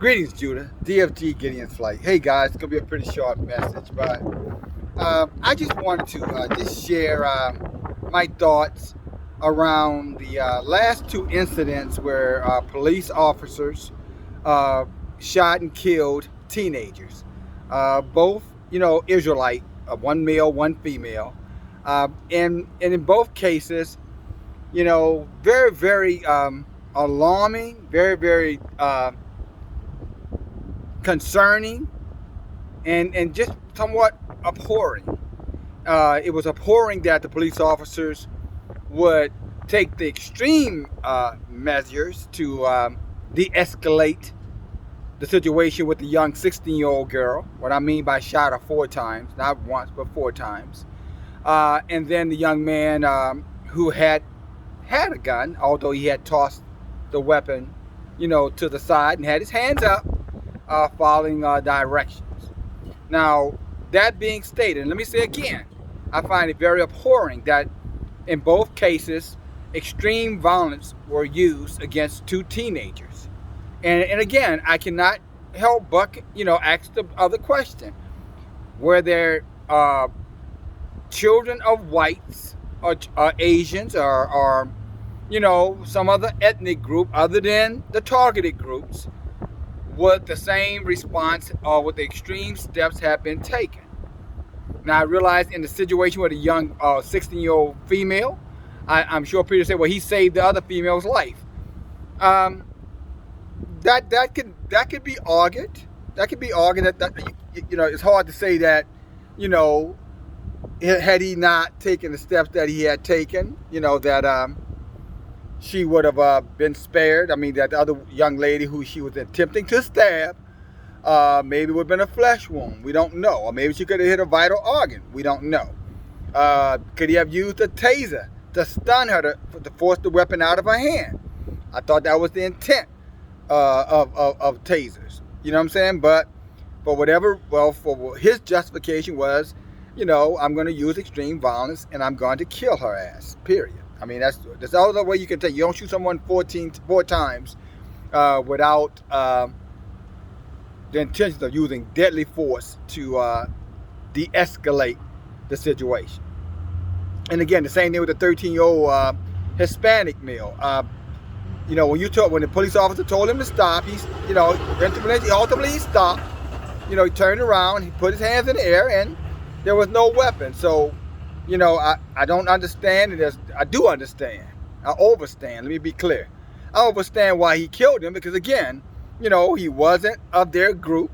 Greetings, Judah. DFG Gideon's Flight. Hey guys, it's gonna be a pretty short message, but I just wanted to just share my thoughts around the last two incidents where police officers shot and killed teenagers, both Israelite, one male, one female, and in both cases, very very alarming, very very concerning, and just somewhat abhorring. It was abhorring that the police officers would take the extreme measures to de-escalate the situation with the young 16-year-old girl. What I mean by shot her 4 times, not once, but 4 times. And then the young man who had a gun, although he had tossed the weapon, to the side and had his hands up, following directions. Now, that being stated, and let me say again, I find it very abhorring that in both cases, extreme violence were used against 2 teenagers. And again, I cannot help but, ask the other question. Were there children of whites or Asians or some other ethnic group other than the targeted groups? Would the same response or would the extreme steps have been taken? Now, I realize in the situation with a young 16-year-old female, I'm sure Peter said, well, he saved the other female's life. That could be argued. That could be argued. That it's hard to say that, had he not taken the steps that he had taken, that she would have been spared. I mean, that the other young lady who she was attempting to stab, maybe would have been a flesh wound. We don't know. Or maybe she could have hit a vital organ. We don't know. Could he have used a taser to stun her, to force the weapon out of her hand? I thought that was the intent of tasers. You know what I'm saying? But for his justification was, I'm going to use extreme violence and I'm going to kill her ass, period. I mean, that's the other way you can take. You don't shoot someone 4 times without the intention of using deadly force to de-escalate the situation. And again, the same thing with the 13-year-old Hispanic male. When the police officer told him to stop, ultimately he stopped. He turned around, he put his hands in the air, and there was no weapon. So, I don't understand it. I do understand. I overstand. Let me be clear. I understand why he killed him because, again, he wasn't of their group.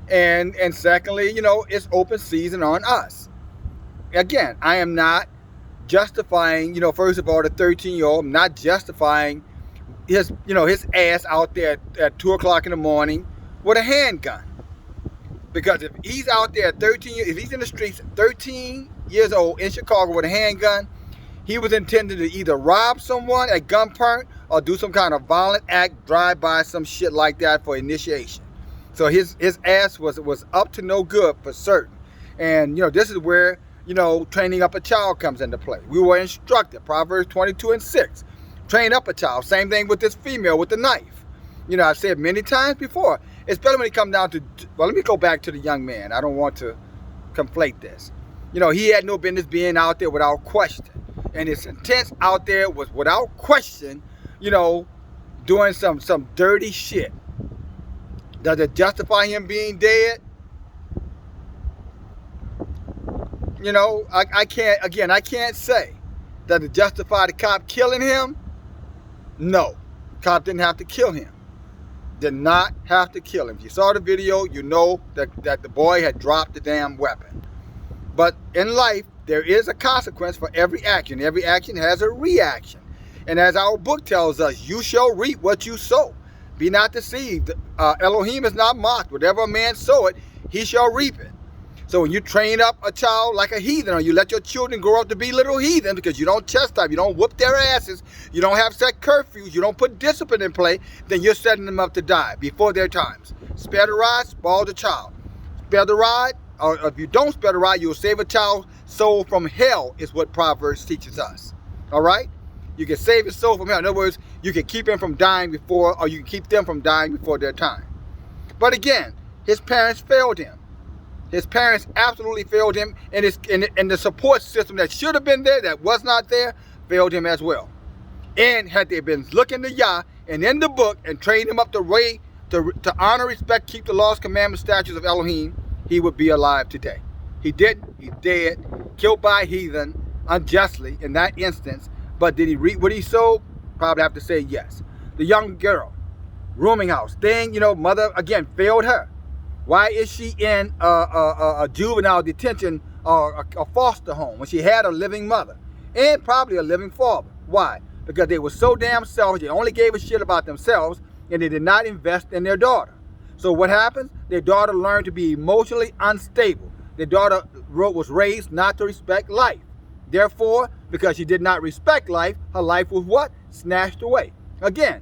And secondly, it's open season on us. Again, I am not justifying, first of all, the 13-year-old. I'm not justifying his ass out there at 2 o'clock in the morning with a handgun. Because if he's out there at 13 years, if he's in the streets at 13 years old in Chicago with a handgun, he was intended to either rob someone at gunpoint or do some kind of violent act, drive by, some shit like that for initiation. So his ass was up to no good for certain. And this is where training up a child comes into play. We were instructed, Proverbs 22:6, train up a child. Same thing with this female with the knife. I've said many times before, especially when it comes down to, well, let me go back to the young man. I don't want to conflate this. He had no business being out there without question. And his intent out there was without question, doing some dirty shit. Does it justify him being dead? I can't say. Does it justify the cop killing him? No. The cop didn't have to kill him. Did not have to kill him. If you saw the video, you know that the boy had dropped the damn weapon. But in life, there is a consequence for every action. Every action has a reaction. And as our book tells us, you shall reap what you sow. Be not deceived. Elohim is not mocked. Whatever a man sow it, he shall reap it. So when you train up a child like a heathen, or you let your children grow up to be little heathens because you don't chastise, you don't whoop their asses, you don't have set curfews, you don't put discipline in play, then you're setting them up to die before their times. Spare the rod, spoil the child. Spare the rod, or if you don't spare the rod, you'll save a child's soul from hell, is what Proverbs teaches us. All right? You can save his soul from hell. In other words, you can keep him from dying before, or you can keep them from dying before their time. But again, his parents failed him. His parents absolutely failed him, and the support system that should have been there, that was not there, failed him as well. And had they been looking to Yah and in the book and trained him up the way to honor, respect, keep the laws, commandments, statutes of Elohim, he would be alive today. He didn't. He's dead, killed by a heathen unjustly in that instance. But did he reap what he sowed? Probably have to say yes. The young girl, rooming house, staying, mother, again, failed her. Why is she in a juvenile detention or a foster home when she had a living mother and probably a living father? Why? Because they were so damn selfish. They only gave a shit about themselves, and they did not invest in their daughter. So what happens? Their daughter learned to be emotionally unstable. Their daughter was raised not to respect life. Therefore, because she did not respect life, her life was what? Snatched away. Again,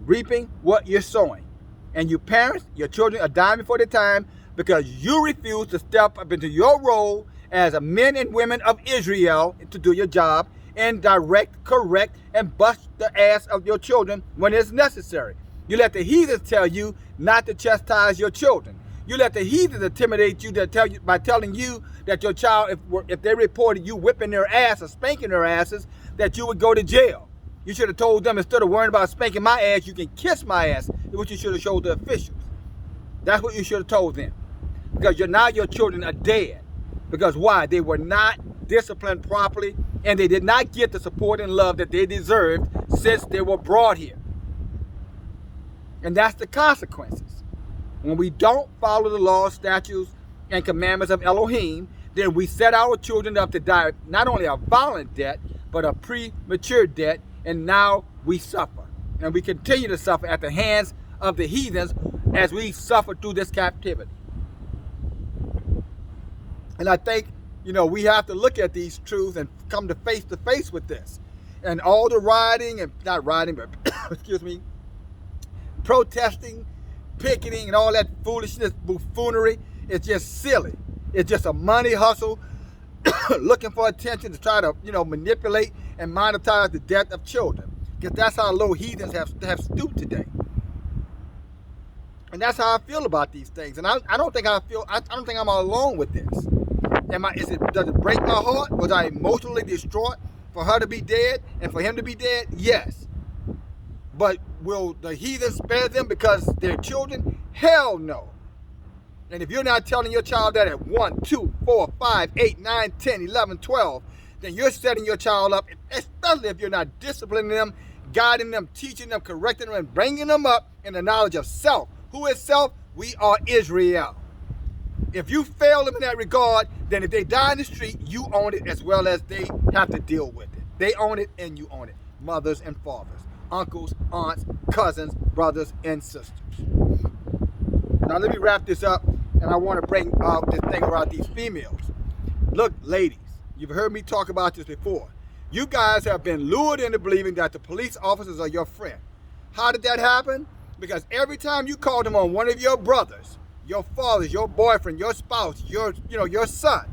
reaping what you're sowing. And you parents, your children are dying before their time because you refuse to step up into your role as a men and women of Israel to do your job and direct, correct, and bust the ass of your children when it's necessary. You let the heathens tell you not to chastise your children. You let the heathens intimidate you by telling you that your child, if they reported you whipping their ass or spanking their asses, that you would go to jail. You should have told them, instead of worrying about spanking my ass, you can kiss my ass. That's what you should have showed the officials. That's what you should have told them. Because now your children are dead. Because why? They were not disciplined properly, and they did not get the support and love that they deserved since they were brought here. And that's the consequences. When we don't follow the laws, statutes, and commandments of Elohim, then we set our children up to die not only a violent death, but a premature death, and now we suffer. And we continue to suffer at the hands of the heathens as we suffer through this captivity. And I think, we have to look at these truths and come to face with this. And all the rioting, and not rioting, but, excuse me, protesting, picketing, and all that foolishness, buffoonery, it's just silly. It's just a money hustle, looking for attention to try to, manipulate and monetize the death of children. Because that's how low heathens have stooped today. And that's how I feel about these things. And I don't think I'm alone with this. Does it break my heart? Was I emotionally distraught for her to be dead and for him to be dead? Yes. But will the heathens spare them because they're children? Hell no. And if you're not telling your child that at 1, 2, 4, 5, 8, 9, 10, 11, 12, then you're setting your child up, especially if you're not disciplining them, guiding them, teaching them, correcting them, and bringing them up in the knowledge of self. Who is self? We are Israel. If you fail them in that regard, then if they die in the street, you own it as well as they have to deal with it. They own it and you own it. Mothers and fathers, uncles, aunts, cousins, brothers, and sisters. Now let me wrap this up, and I want to bring out this thing about these females. Look, ladies, you've heard me talk about this before. You guys have been lured into believing that the police officers are your friend. How did that happen? Because every time you called them on one of your brothers, your fathers, your boyfriend, your spouse, your son,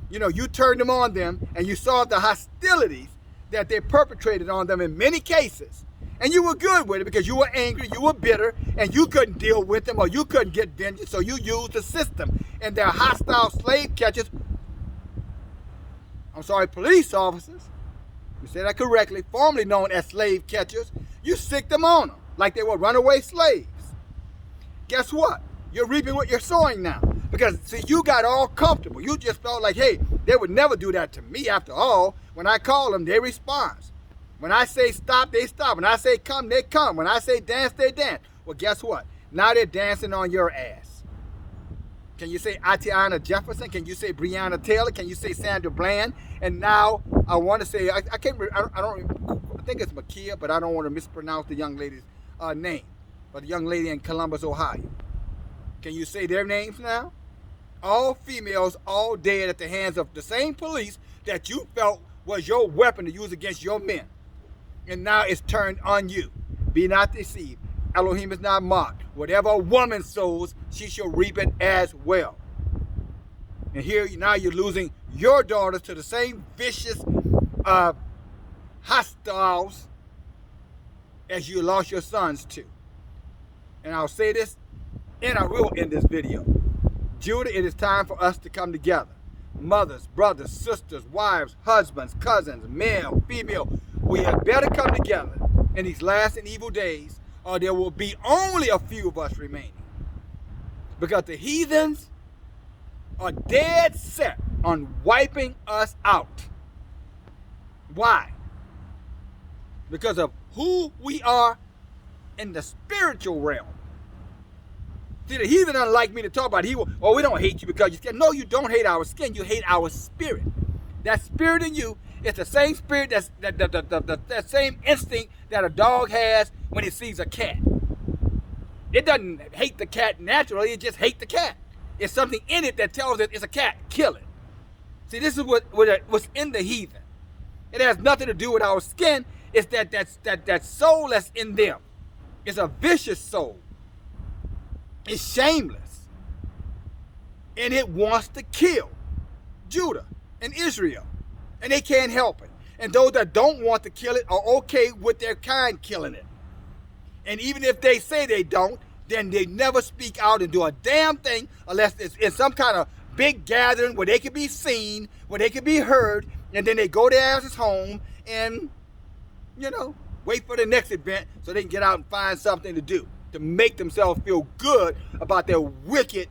you turned them on them, and you saw the hostilities that they perpetrated on them in many cases. And you were good with it because you were angry, you were bitter, and you couldn't deal with them, or you couldn't get vengeance, so you used the system. And their hostile slave catchers, police officers, you say that correctly, formerly known as slave catchers, you sicked them on them like they were runaway slaves. Guess what? You're reaping what you're sowing now. Because, see, you got all comfortable. You just felt like, hey, they would never do that to me. After all, when I call them, they respond. When I say stop, they stop. When I say come, they come. When I say dance, they dance. Well, guess what? Now they're dancing on your ass. Can you say Atiana Jefferson? Can you say Breonna Taylor? Can you say Sandra Bland? And now I want to say, I think it's Makia, but I don't want to mispronounce the young lady's name. But the young lady in Columbus, Ohio. Can you say their names now? All females, all dead at the hands of the same police that you felt was your weapon to use against your men. And now it's turned on you. Be not deceived. Elohim is not mocked. Whatever a woman sows, she shall reap it as well. And here now you're losing your daughters to the same vicious hostiles as you lost your sons to. And I'll say this And I will end this video. Judah, it is time for us to come together. Mothers, brothers, sisters, wives, husbands, cousins, male, female. We had better come together in these last and evil days, or there will be only a few of us remaining. Because the heathens are dead set on wiping us out. Why? Because of who we are in the spiritual realm. See, the heathen doesn't like me to talk about it. We don't hate you because you're scared. No, you don't hate our skin. You hate our spirit. That spirit in you is the same spirit, that same instinct that a dog has when it sees a cat. It doesn't hate the cat naturally. It just hates the cat. It's something in it that tells it it's a cat. Kill it. See, this is what's in the heathen. It has nothing to do with our skin. It's that soul that's in them. It's a vicious soul. It's shameless. And it wants to kill Judah and Israel. And they can't help it. And those that don't want to kill it are okay with their kind killing it. And even if they say they don't, then they never speak out and do a damn thing unless it's in some kind of big gathering where they can be seen, where they can be heard, and then they go their asses home and, wait for the next event so they can get out and find something to do to make themselves feel good about their wicked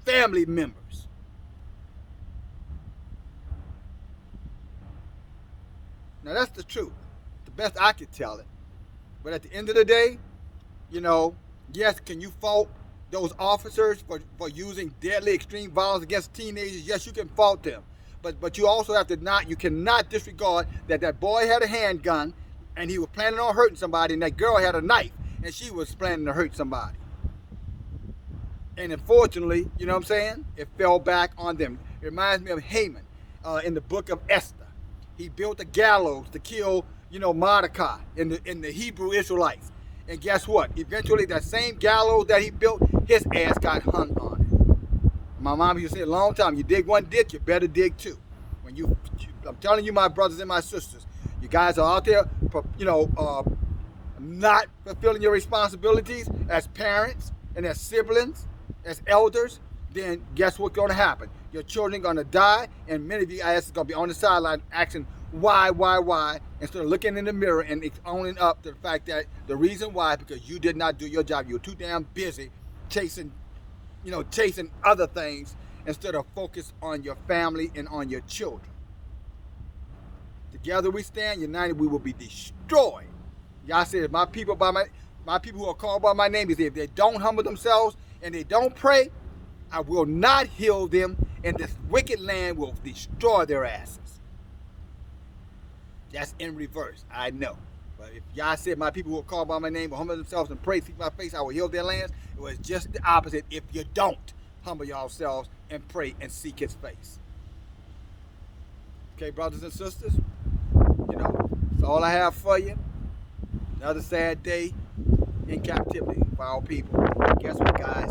family members. Now that's the truth, the best I could tell it. But at the end of the day, yes, can you fault those officers for using deadly extreme violence against teenagers? Yes, you can fault them. But you also have to you cannot disregard that boy had a handgun and he was planning on hurting somebody, and that girl had a knife and she was planning to hurt somebody. And unfortunately, you know what I'm saying? It fell back on them. It reminds me of Haman in the book of Esther. He built a gallows to kill, Mordecai in the Hebrew Israelites. And guess what? Eventually, that same gallows that he built, his ass got hung on it. My mom used to say a long time, you dig one ditch, you better dig two. I'm telling you, my brothers and my sisters, you guys are out there, not fulfilling your responsibilities as parents and as siblings, as elders, then guess what's going to happen? Your children are going to die, and many of you guys are going to be on the sideline asking why, instead of looking in the mirror and owning up to the fact that the reason why is because you did not do your job. You were too damn busy chasing other things instead of focus on your family and on your children. Together we stand, united we will be destroyed. Y'all said, my people who are called by my name, if they don't humble themselves and they don't pray, I will not heal them, and this wicked land will destroy their asses. That's in reverse, I know. But if y'all said my people who are called by my name will humble themselves and pray, seek my face, I will heal their lands, it was just the opposite if you don't humble yourselves and pray and seek his face. Okay, brothers and sisters, that's all I have for you. Another sad day in captivity for our people. Guess what, guys?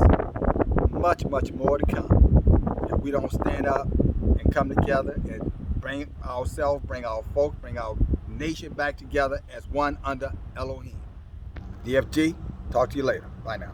Much, much more to come. If we don't stand up and come together and bring ourselves, bring our folks, bring our nation back together as one under Elohim. DFG, talk to you later. Bye now.